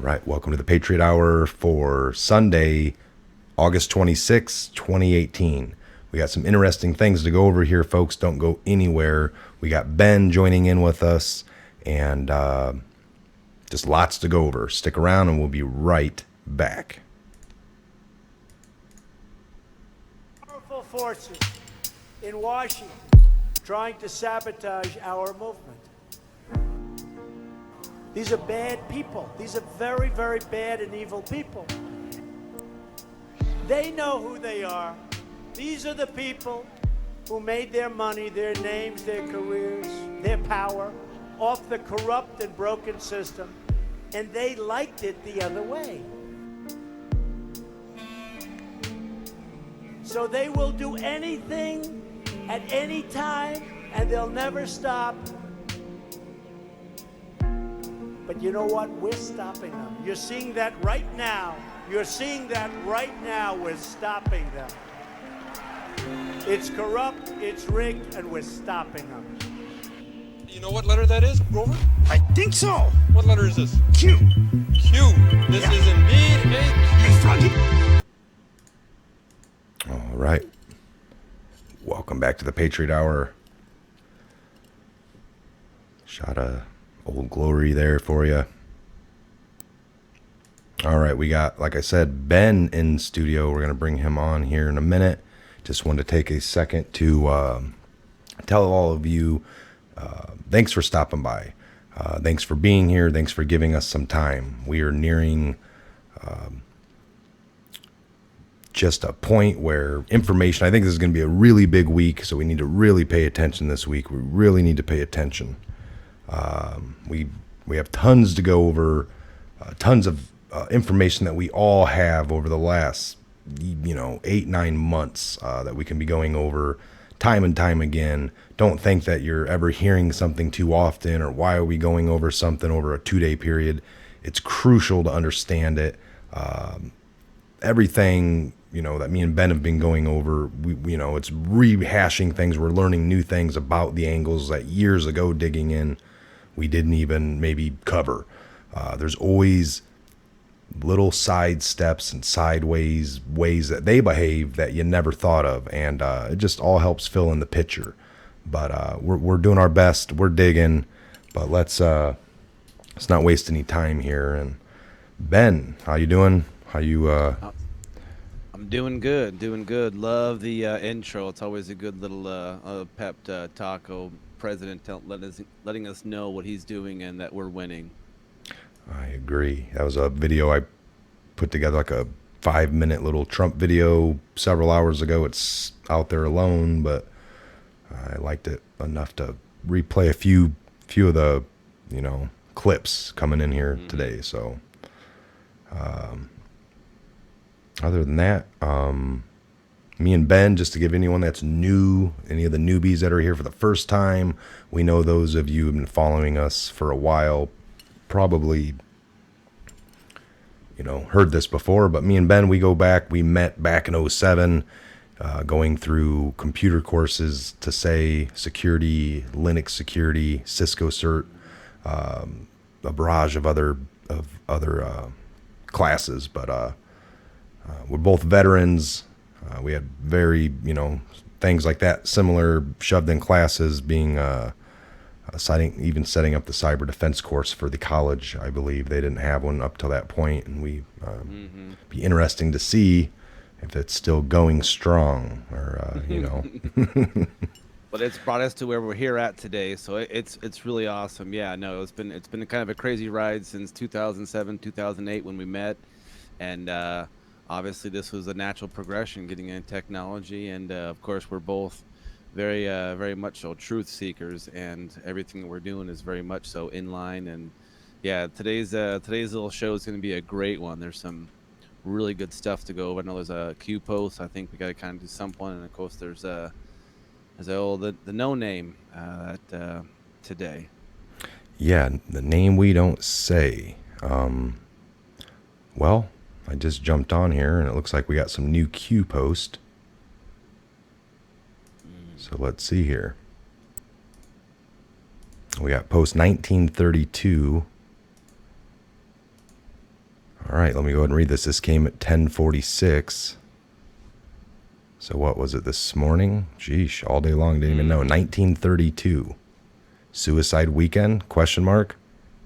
right, welcome to the Patriot Hour for Sunday, August 26, 2018. We got some interesting things to go over here, folks. Don't go anywhere. We got Ben joining in with us, and just lots to go over. Stick around, and we'll be right back. Powerful forces in Washington trying to sabotage our movement. These are bad people. These are very, very bad and evil people. They know who they are. These are the people who made their money, their names, their careers, their power off the corrupt and broken system, and they liked it the other way. So they will do anything at any time, and they'll never stop. But you know what? We're stopping them. You're seeing that right now. You're seeing that right now. We're stopping them. It's corrupt, it's rigged, and we're stopping them. You know what letter that is, Grover? I think so. What letter is this? Q. Q. This is indeed a Hey, Q. Froggy. All right. Welcome back to the Patriot Hour. Shot a old glory there for you. All right, we got, like I said, Ben in studio. We're going to bring him on here in a minute. Just wanted to take a second to tell all of you, thanks for stopping by. Thanks for being here. Thanks for giving us some time. We are nearing just a point where information, I think this is going to be a really big week, so we need to really pay attention this week. We really need to pay attention. We have tons to go over, tons of information that we all have over the last, 8-9 months that we can be going over time and time again. Don't think that you're ever hearing something too often, or why are we going over something over a 2-day period. It's crucial to understand it. Everything, that me and Ben have been going over, it's rehashing things. We're learning new things about the angles that years ago digging in we didn't even maybe cover. There's always little side steps and sideways ways that they behave that you never thought of, and it just all helps fill in the picture. But we're doing our best. We're digging, but let's not waste any time here. And Ben, how you doing? How you? I'm doing good. Love the intro. It's always a good little pep taco. President letting us know what he's doing and that we're winning. I agree. That was a video I put together, like a 5-minute little Trump video several hours ago. It's out there alone, but I liked it enough to replay a few of the, clips coming in here today. So, other than that, me and Ben, just to give anyone that's new, any of the newbies that are here for the first time, we know those of you who have been following us for a while probably, heard this before, but me and Ben, we met back in 2007, going through computer courses to say security, Linux security, Cisco cert, a barrage of other classes, but we're both veterans. We had very, things like that, similar shoved in classes, being setting up the cyber defense course for the college. I believe they didn't have one up till that point, and we be interesting to see if it's still going strong, or But it's brought us to where we're here at today, so it's really awesome. Yeah, no, it's been kind of a crazy ride since 2007, 2008 when we met, and obviously this was a natural progression getting into technology, and of course we're both very very much so truth seekers, and everything that we're doing is very much so in line. And yeah, today's little show is going to be a great one. There's some really good stuff to go over. I know there's a Q post. I think we got to kind of do something, and of course there's the no name today. Yeah, the name we don't say. Well, I just jumped on here, and it looks like we got some new Q post. So let's see here. We got post 1932. right, let me go ahead and read this. This came at 10:46. So what was it this morning? Sheesh, all day long, didn't even know. 1932. Suicide weekend, question mark,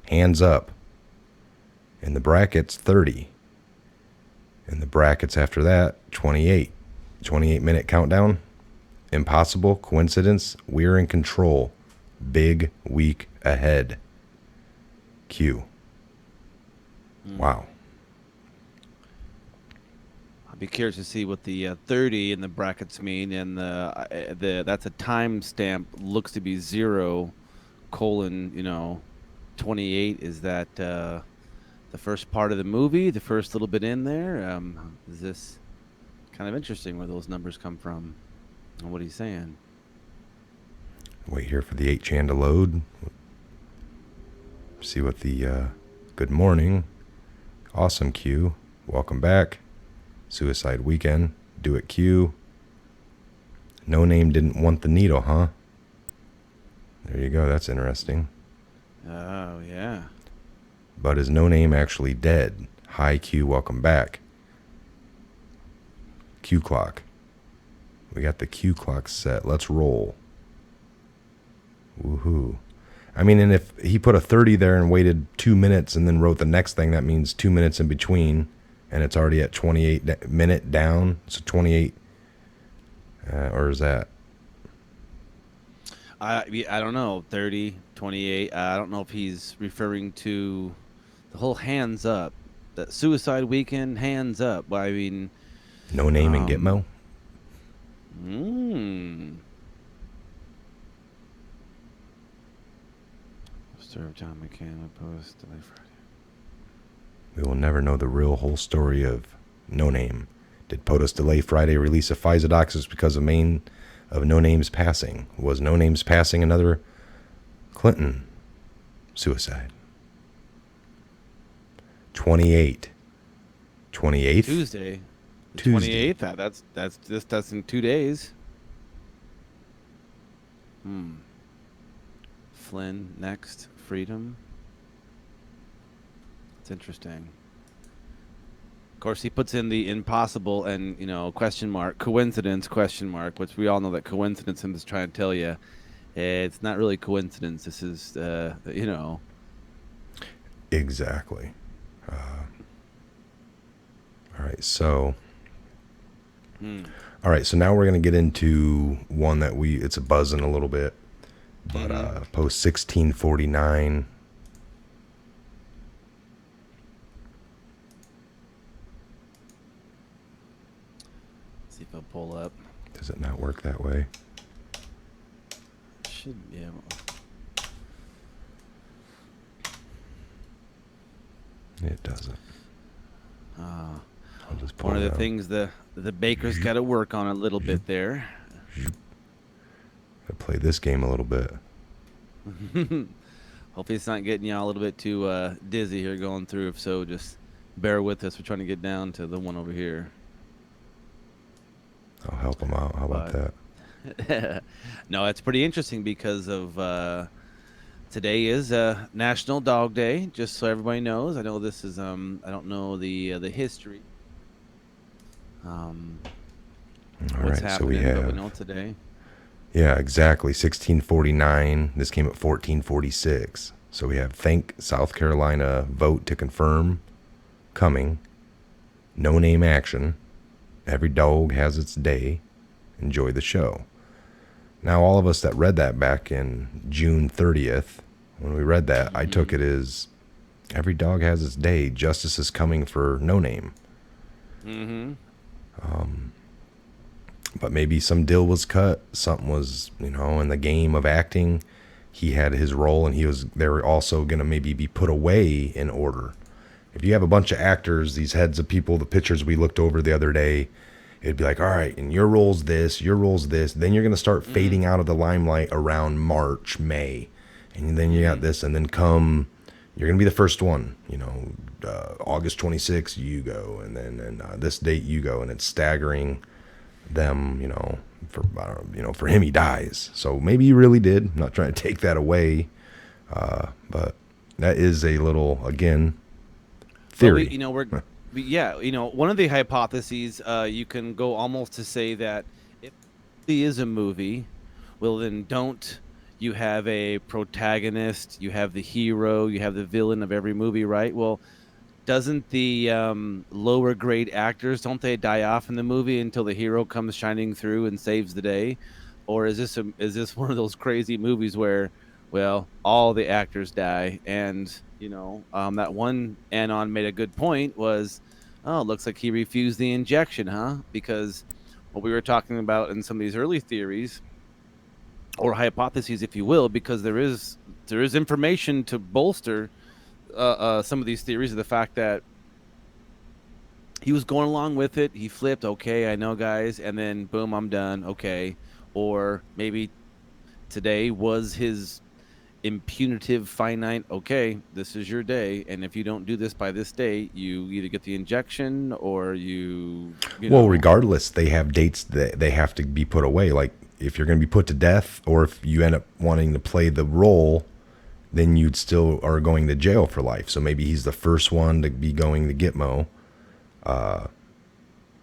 hands up. In the brackets, 30. In the brackets after that, 28. 28-minute countdown. Impossible, coincidence, we're in control. Big week ahead. Q. Wow. I'll be curious to see what the 30 in the brackets mean, and the that's a timestamp. Looks to be 0, 28. Is that the first part of the movie? The first little bit in there? Is this kind of interesting where those numbers come from? And what he's saying? Wait here for the 8chan to load. See what the good morning. Awesome Q. Welcome back. Suicide weekend. Do it Q. No Name didn't want the needle, huh? There you go. That's interesting. Oh, yeah. But is No Name actually dead? Hi Q. Welcome back. Q clock. We got the Q clock set. Let's roll. Woohoo. I mean, and if he put a 30 there and waited 2 minutes and then wrote the next thing, that means 2 minutes in between, and it's already at 28 minute down. So 28, or is that? I don't know. 30, 28. I don't know if he's referring to the whole hands up. That suicide weekend, hands up. Well, I mean, No Name and Gitmo? Serve John McCain post delay Friday. We will never know the real whole story of No Name. Did POTUS delay Friday release of FISA docs because of No Name's passing? Was No Name's passing another Clinton suicide? 28. 28th? Tuesday. The Tuesday. 28th. That's in 2 days. Flynn next. Freedom. It's interesting. Of course, he puts in the impossible and question mark, coincidence question mark, which we all know that coincidence is trying to tell you it's not really coincidence. This is Exactly. All right, so now we're going to get into one that it's a buzzing a little bit, but post 1649. See if I'll pull up. Does it not work that way? Should, yeah. It doesn't. I'll just pull One of it the out. things the baker's got to work on a little bit there. I play this game a little bit. Hopefully it's not getting y'all a little bit too dizzy here going through. If so, just bear with us. We're trying to get down to the one over here. I'll help them out. How about that? No, it's pretty interesting because of today is National Dog Day. Just so everybody knows, I know this is I don't know the history. All What's right, happening? so we But we have. know today. Yeah, exactly. 1649. This came at 1446. So we have thank South Carolina vote to confirm coming. No Name action. Every dog has its day. Enjoy the show. Now, all of us that read that back in June 30th, when we read that, I took it as every dog has its day. Justice is coming for No Name. But maybe some deal was cut. Something was, in the game of acting, he had his role, and they were also going to maybe be put away in order. If you have a bunch of actors, these heads of people, the pictures we looked over the other day, it'd be like, all right, and your role's this, your role's this. Then you're going to start fading out of the limelight around March, May. And then you got this, and then you're going to be the first one, August 26th, you go, and then this date you go, and it's staggering them, for him, he dies. So maybe he really did. I'm not trying to take that away. But that is a little, again, theory. Yeah, one of the hypotheses you can go almost to say that if it is a movie, well then don't you have a protagonist, you have the hero, you have the villain of every movie, right? Well, doesn't the lower grade actors, don't they die off in the movie until the hero comes shining through and saves the day? Or is this one of those crazy movies where, well, all the actors die? And that one Anon made a good point was, oh, looks like he refused the injection, huh? Because what we were talking about in some of these early theories or hypotheses, if you will, because there is information to bolster some of these theories of the fact that he was going along with it. He flipped, okay, I know, guys, and then boom, I'm done. Okay, or maybe today was his impunitive finite. Okay, this is your day, and if you don't do this by this day, you either get the injection or Well, regardless, they have dates that they have to be put away. Like if you're going to be put to death, or if you end up wanting to play the role, then you'd still are going to jail for life. So maybe he's the first one to be going to Gitmo,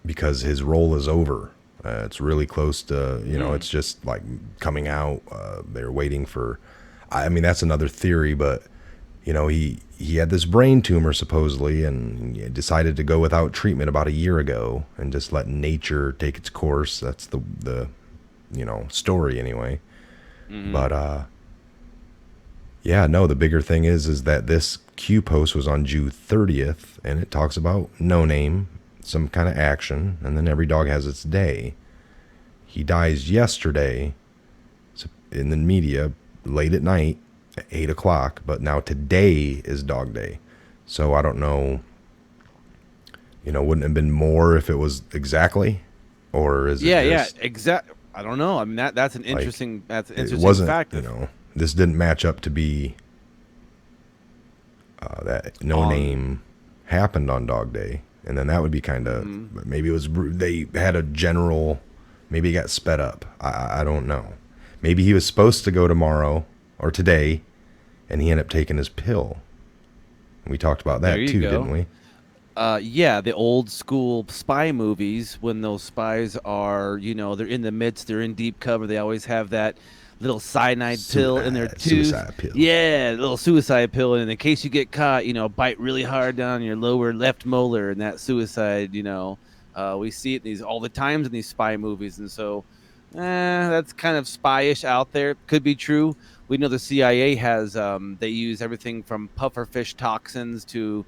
because his role is over. It's really close to, it's just like coming out. They're waiting for, I mean, that's another theory, but he had this brain tumor supposedly, and he decided to go without treatment about a year ago and just let nature take its course. That's the story anyway. Mm-hmm. But, yeah, no, the bigger thing is that this Q post was on June 30th, and it talks about No Name, some kind of action, and then every dog has its day. He dies yesterday in the media late at night at 8 o'clock, but now today is dog day. So I don't know, wouldn't it have been more if it was exactly? Or is it exactly. I don't know. I mean, that's an interesting, it wasn't, fact. This didn't match up to be that No Name happened on Dog Day, and then that would be kind of maybe it was they had a general, maybe it got sped up. I don't know. Maybe he was supposed to go tomorrow or today, and he ended up taking his pill. We talked about that too, didn't we? Yeah, the old school spy movies, when those spies are, they're in the midst, they're in deep cover, they always have that little cyanide pill in their tooth. Suicide pill. Yeah, little suicide pill. And in case you get caught, bite really hard down your lower left molar, and that suicide, we see it all the times in these spy movies. And so that's kind of spyish out there. Could be true. We know the CIA has, they use everything from pufferfish toxins to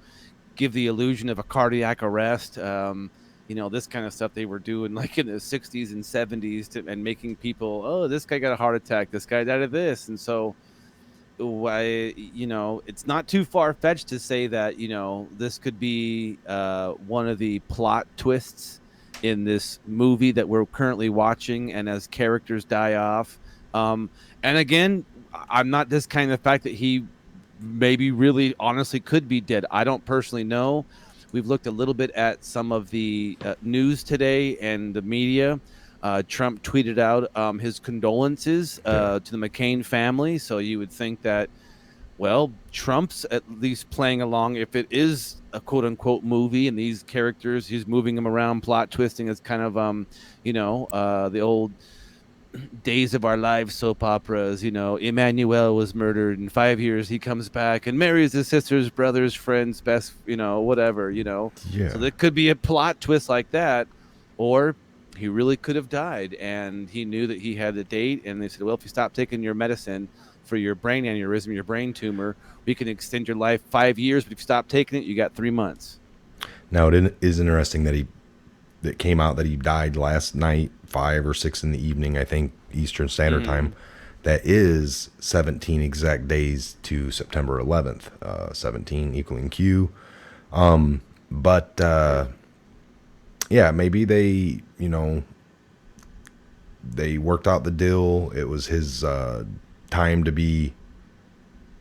give the illusion of a cardiac arrest. This kind of stuff they were doing like in the 60s and 70s and making people, oh, this guy got a heart attack, this guy died of this. And so it's not too far-fetched to say that this could be one of the plot twists in this movie that we're currently watching, and as characters die off, and again, I'm not discounting the fact that he maybe really honestly could be dead. I don't personally know. We've looked a little bit at some of the news today and the media. Trump tweeted out his condolences to the McCain family. So you would think that, well, Trump's at least playing along. If it is a quote unquote movie and these characters, he's moving them around, plot twisting is kind of, the old Days of Our Lives soap operas. Emmanuel was murdered in 5 years. He comes back and marries his sister's brother's friend's best, whatever, Yeah. So there could be a plot twist like that, or he really could have died and he knew that he had the date, and they said, well, if you stop taking your medicine for your brain aneurysm, your brain tumor, we can extend your life 5 years, but if you stop taking it, you got 3 months. Now, it is interesting that it came out that he died last night, 5 or 6 in the evening, I think, Eastern Standard Time. That is 17 exact days to September 11th, 17 equaling Q. But maybe they, they worked out the deal. It was his time to be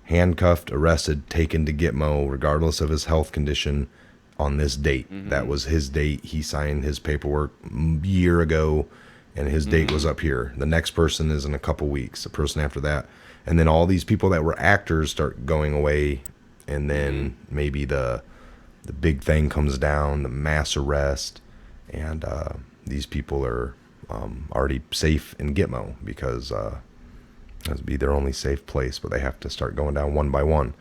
handcuffed, arrested, taken to Gitmo, regardless of his health condition, on this date. That was his date. He signed his paperwork a year ago, and his date was up here. The next person is in a couple weeks, the person after that. And then all these people that were actors start going away, and then maybe the the big thing comes down, the mass arrest, and these people are already safe in Gitmo because that would be their only safe place, but they have to start going down one by one.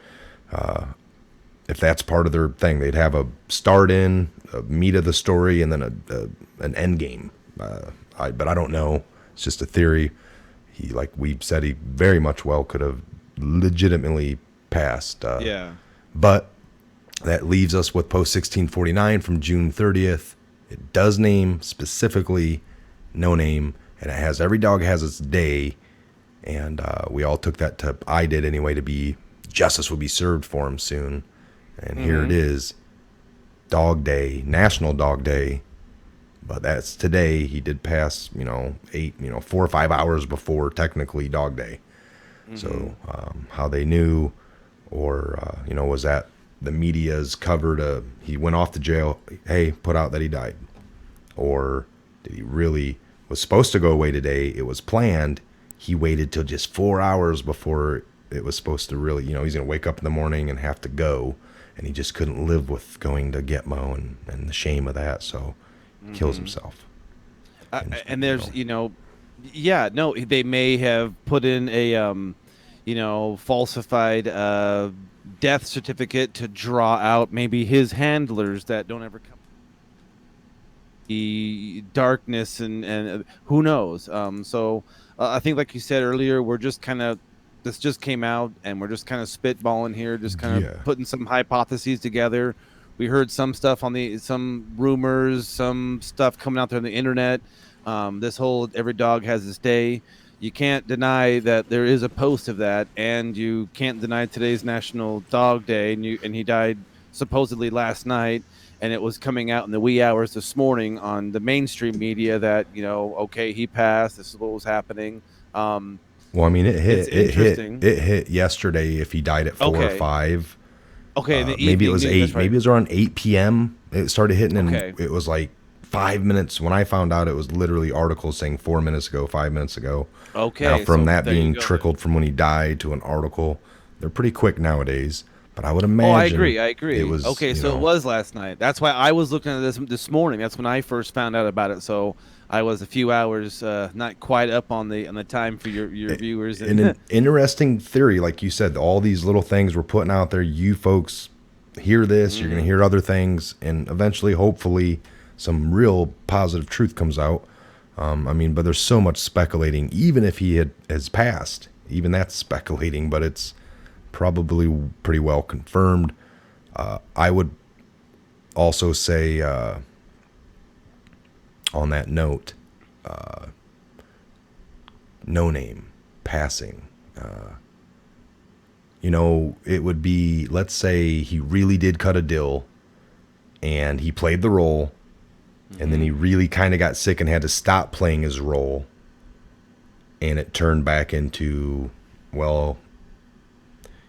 If that's part of their thing, they'd have a start in, a meat of the story, and then an end game. But I don't know. It's just a theory. He, like we said, he very much well could have legitimately passed. Yeah. But that leaves us with Post 1649 from June 30th. It does name specifically No Name, and it has every dog has its day. And we all took that to, I did anyway, to be justice will be served for him soon. And here it is, Dog Day, National Dog Day. But that's today. He did pass, 4 or 5 hours before technically Dog Day. So how they knew, or, was that the media's covered, he went off to jail, hey, put out that he died. Or did he really, was supposed to go away today, it was planned, he waited till just 4 hours before it was supposed to really, he's going to wake up in the morning and have to go. And he just couldn't live with going to Gitmo and the shame of that. So he kills himself. And there's, they may have put in a, falsified death certificate to draw out maybe his handlers that don't ever come. The darkness and who knows. So I think, like you said earlier, we're just kind of, this just came out and we're just kind of spitballing here, just kind of putting some hypotheses together. We heard some stuff on some rumors, some stuff coming out there on the internet. This whole every dog has its day. You can't deny that there is a post of that, and you can't deny today's National Dog Day. And he died supposedly last night, and it was coming out in the wee hours this morning on the mainstream media that okay, he passed. This is what was happening. Well, I mean, it hit yesterday. If he died at 4 or 5, okay, maybe it was 8. Right. Maybe it was around 8 p.m. It started hitting, and it was like 5 minutes. When I found out, it was literally articles saying 4 minutes ago, 5 minutes ago. Okay, now from that being trickled from when he died to an article, they're pretty quick nowadays. But I would imagine. Oh, I agree. It was okay. So it was last night. That's why I was looking at this morning. That's when I first found out about it. So I was a few hours not quite up on the time for your viewers. And an interesting theory, like you said, all these little things we're putting out there. You folks hear this, you're going to hear other things, and eventually, hopefully, some positive truth comes out. But there's so much speculating. Even if he has passed, even that's speculating, but it's probably pretty well confirmed. I would also say, on that note, No Name passing. It would be, let's say he really did cut a deal and he played the role, and then he really kind of got sick and had to stop playing his role, and it turned back into, well,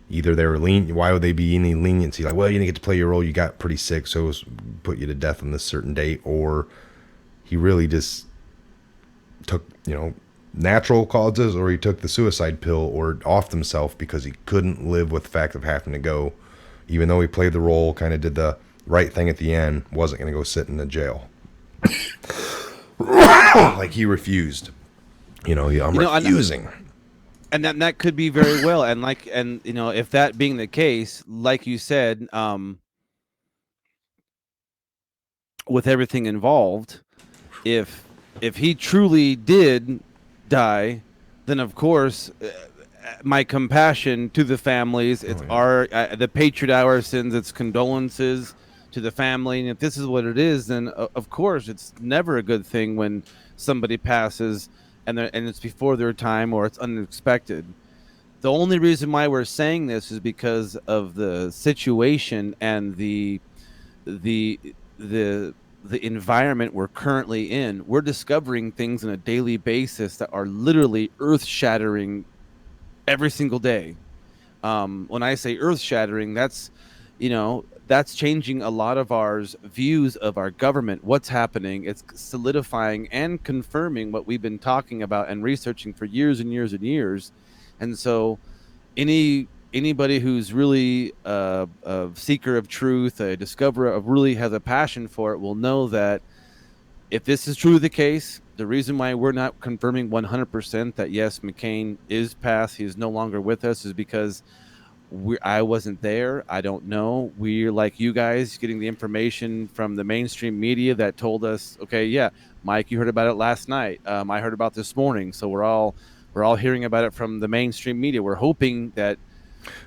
either they were lenient. Why would they be any leniency? Like, well, you didn't get to play your role. You got pretty sick, so it was put you to death on this certain date. Or he really just took, natural causes, or he took the suicide pill or offed himself because he couldn't live with the fact of having to go, even though he played the role, kind of did the right thing at the end, wasn't going to go sit in the jail. Like he refused. I'm refusing. And that could be very well, and if that being the case, like you said, with everything involved, if he truly did die, then of course, my compassion to the families. It's the Patriot Hour sends its condolences to the family, and if this is what it is, then of course it's never a good thing when somebody passes and it's before their time or it's unexpected. The only reason why we're saying this is because of the situation and the environment we're currently in. We're discovering things on a daily basis that are literally earth-shattering every single day. When I say earth-shattering, that's changing a lot of our views of our government, what's happening. It's solidifying and confirming what we've been talking about and researching for years and years and years. And so any anybody who's really a seeker of truth, a discoverer of really has a passion for it, will know that if this is truly the case, the reason why we're not confirming 100% that yes, McCain is passed, he is no longer with us, is because I wasn't there. I don't know. We're like you guys getting the information from the mainstream media that told us, okay, yeah, Mike, you heard about it last night. I heard about this morning. So we're all hearing about it from the mainstream media. We're hoping that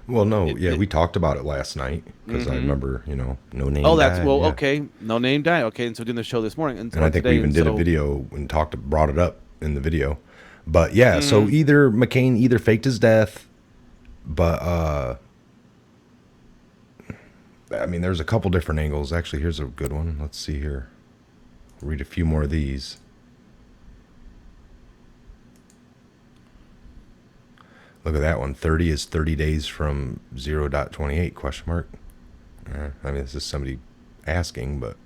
Well, no, yeah, it we talked about it last night because I mm-hmm. remember, no name Oh, that's died. well, Yeah. okay. No name died. Okay, and so doing the show this morning And or I think we today, even and did a so video and brought it up in the video. But yeah, so mhm. either McCain either faked his death, but I mean, there's a couple different angles. Actually, here's a good one. Let's see here. Read a few more of these. Look at that one. 30 is 30 days from 0.28 question mark. I mean, this is somebody asking, but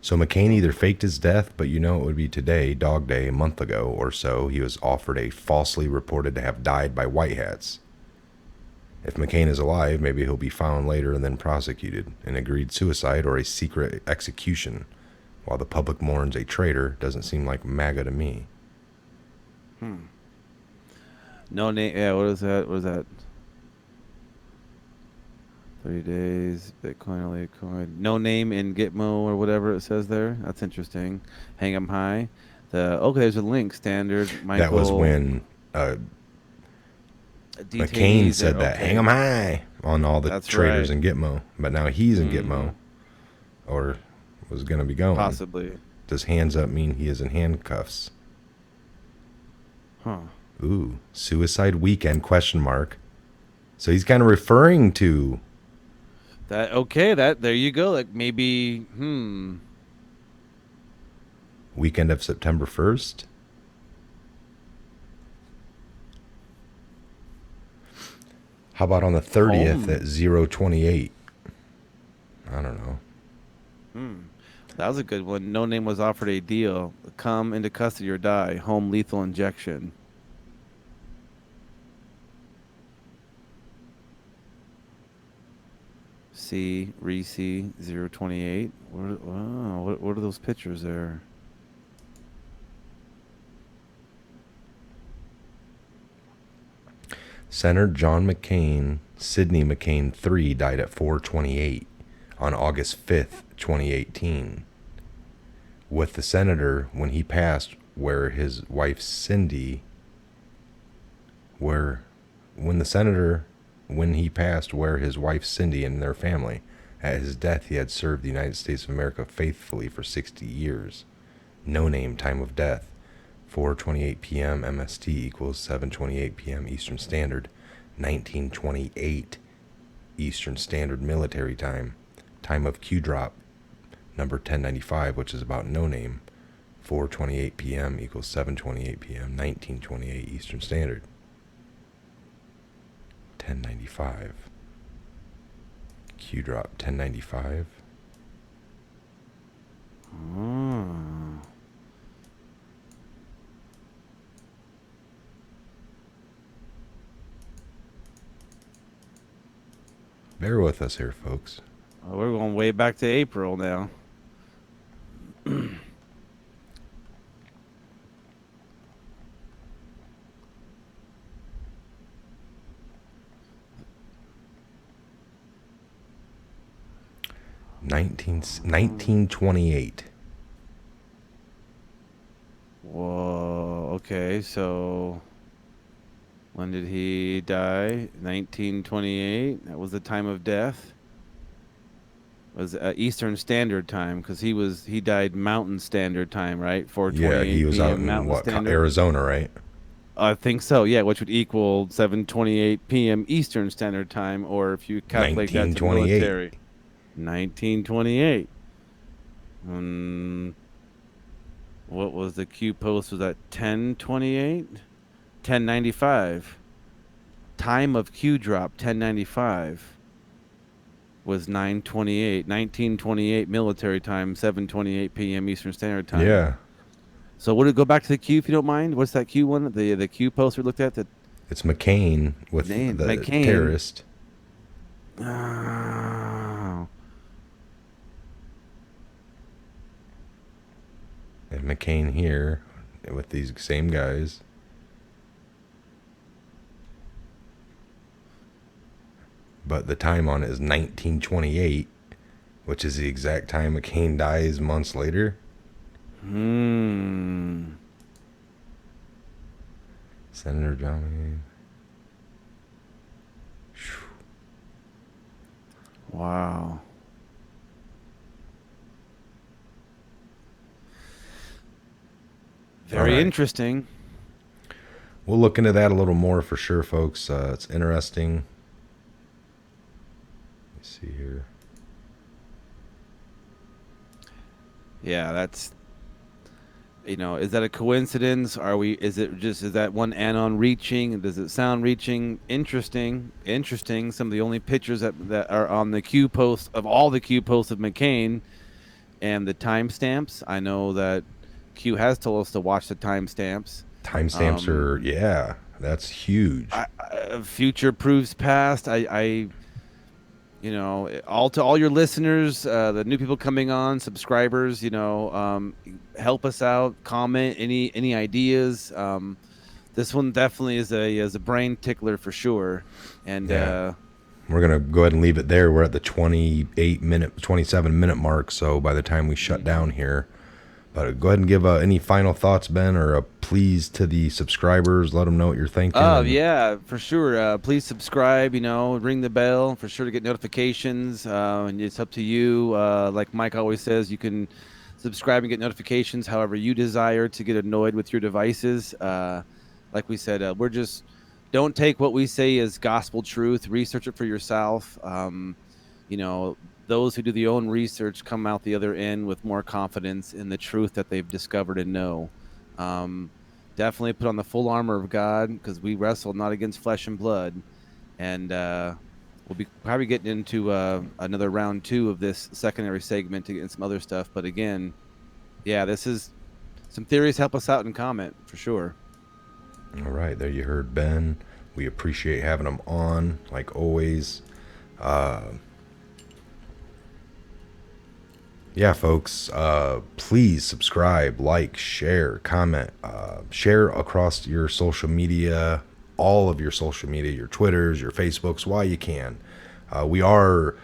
so McCain either faked his death, but it would be today, Dog Day, a month ago or so, he was offered a falsely reported to have died by white hats. If McCain is alive, maybe he'll be found later and then prosecuted. An agreed suicide or a secret execution. While the public mourns a traitor, doesn't seem like MAGA to me. No name. Yeah, what is that? What is that? 30 days, Bitcoin, Litecoin. No name in Gitmo or whatever it says there. That's interesting. Hang 'em high. There's a link. Standard. Michael. That was when McCain detainees said there, that, okay. hang 'em high on all the That's traders right. in Gitmo. But now he's in Gitmo, or was going to be going. Possibly. Does hands up mean he is in handcuffs? Huh. Ooh, suicide weekend, question mark. So he's kind of referring to That okay, that there you go. Like maybe weekend of September 1st. How about on the 30th Home. at 028? I don't know. That was a good one. No name was offered a deal. Come into custody or die. Home lethal injection. C Reese 028. What are those pictures there? Senator John McCain, Sidney McCain III, died at 4:28 on August 5th, 2018. With the senator, when he passed, where his wife Cindy, when he passed, where his wife Cindy and their family. At his death, he had served the United States of America faithfully for 60 years. No name, time of death. 4:28 p.m. MST equals 7:28 p.m. Eastern Standard. 1928 Eastern Standard Military Time. Time of Q drop, number 1095, which is about no name. 4:28 p.m. equals 7:28 p.m. 1928 Eastern Standard. 1095. Q drop 1095. Bear with us here, folks. Oh, we're going way back to April now. Nineteen 1928. Whoa. Okay, so when did he die? 1928. That was the time of death. It was Eastern Standard Time because he died Mountain Standard Time, right? 4:28 Yeah, he was out p.m. in Mountain Standard. Arizona, right? I think so. Yeah, which would equal 7:28 p.m. Eastern Standard Time, or if you calculate that to 1928. military, 1928. What was the Q post? Was that 10:28? 10:95. Time of Q drop 10:95 was 9:28. 1928 military time, 7:28 p.m. Eastern Standard Time. Yeah. So would it go back to the Q if you don't mind? What's that Q one? The Q post we looked at? It's McCain with Name, the McCain. terrorist. Oh. And McCain here with these same guys. But the time on it is 1928, which is the exact time McCain dies months later. Senator John. Wow. Very Alright. interesting. We'll look into that a little more for sure, folks. It's interesting. Let's see here. Yeah, that's, is that a coincidence? Is that one anon reaching? Does it sound reaching? Interesting. Some of the only pictures that are on the Q post of all the Q posts of McCain and the timestamps. I know that Q has told us to watch the timestamps. Timestamps are, yeah, that's huge. Future proves past. All to all your listeners, the new people coming on, subscribers, help us out, comment any ideas. This one definitely is a brain tickler for sure. And Yeah. We're going to go ahead and leave it there. We're at the 27-minute mark, so by the time we shut down here. But go ahead and give any final thoughts, Ben, or a please to the subscribers. Let them know what you're thinking. Yeah, for sure. Please subscribe, ring the bell for sure to get notifications. And it's up to you. Like Mike always says, you can subscribe and get notifications however you desire to get annoyed with your devices. Like we said, don't take what we say as gospel truth. Research it for yourself. Those who do their own research come out the other end with more confidence in the truth that they've discovered and know. Definitely put on the full armor of God, because we wrestle not against flesh and blood. And we'll be probably getting into another round 2 of this secondary segment to get in some other stuff. But again, yeah, this is some theories. Help us out and comment for sure. All right, there you heard Ben. We appreciate having him on, like always. Yeah, folks, please subscribe, like, share, comment, share across your social media, all of your social media, your Twitters, your Facebooks, while you can. We are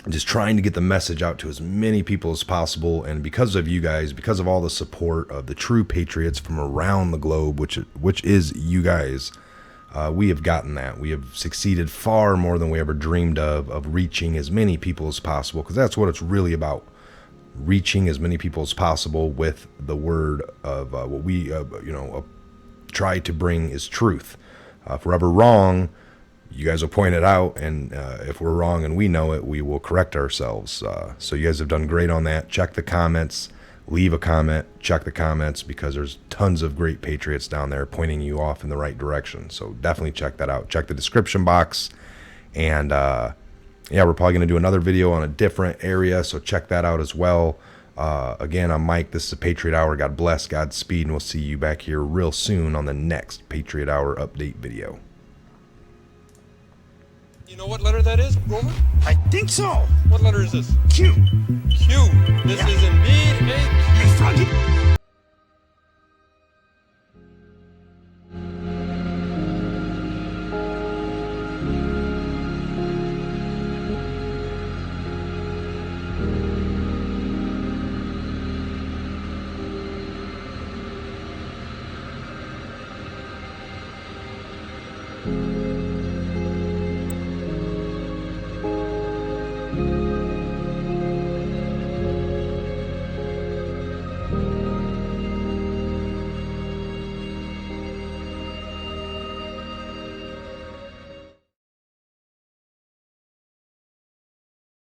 just trying to get the message out to as many people as possible. And because of you guys, because of all the support of the true patriots from around the globe, which is you guys, we have gotten that. We have succeeded far more than we ever dreamed of reaching as many people as possible, because that's what it's really about. Reaching as many people as possible with the word of what we, try to bring is truth. If we're ever wrong, you guys will point it out, and if we're wrong and we know it, we will correct ourselves. So you guys have done great on that. Check the comments. Leave a comment, check the comments, because there's tons of great patriots down there pointing you off in the right direction. So definitely check that out. Check the description box. And we're probably going to do another video on a different area, so check that out as well. Again, I'm Mike. This is the Patriot Hour. God bless, Godspeed, and we'll see you back here real soon on the next Patriot Hour update video. You know what letter that is, Grover? I think so. What letter is this? Q. Q. This is indeed a Q. Froggy.